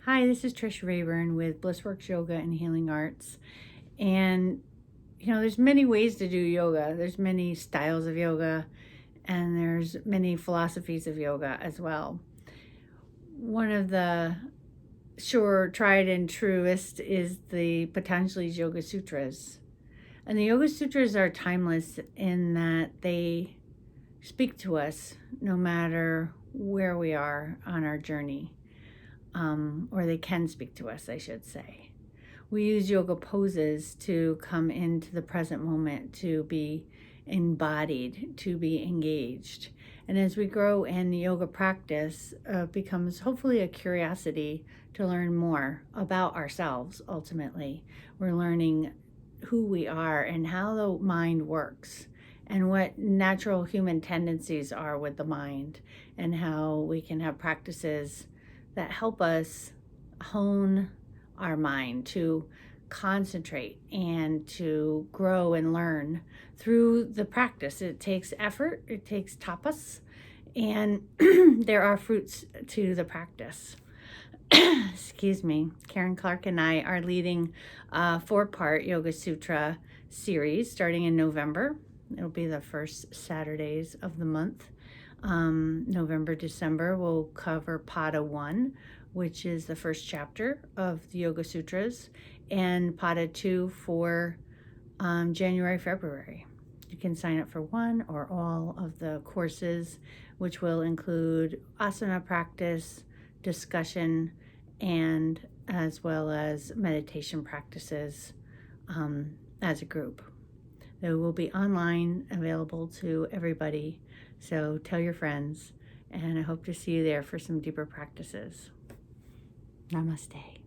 Hi, this is Trish Reyburn with Blissworks Yoga and Healing Arts. And, there's many ways to do yoga. There's many styles of yoga, and there's many philosophies of yoga as well. One of the tried and truest is the Patanjali's Yoga Sutras. And the Yoga Sutras are timeless in that they speak to us no matter where we are on our journey. Or they can speak to us, I should say. We use yoga poses to come into the present moment, to be embodied, to be engaged. And as we grow in yoga practice, becomes hopefully a curiosity to learn more about ourselves ultimately. We're learning who we are and how the mind works and what natural human tendencies are with the mind, and how we can have practices that help us hone our mind to concentrate and to grow and learn through the practice. It takes effort, it takes tapas, and there are fruits to the practice. Excuse me. Clarke and I are leading a 4-part Yoga Sutra series starting in November. It'll be the first Saturdays of the month. November, December, we'll cover Pada 1, which is the first chapter of the Yoga Sutras, and Pada 2 for January, February. You can sign up for one or all of the courses, which will include asana practice, discussion, and as well as meditation practices as a group. They will be online, available to everybody. So tell your friends, and I hope to see you there for some deeper practices. Namaste.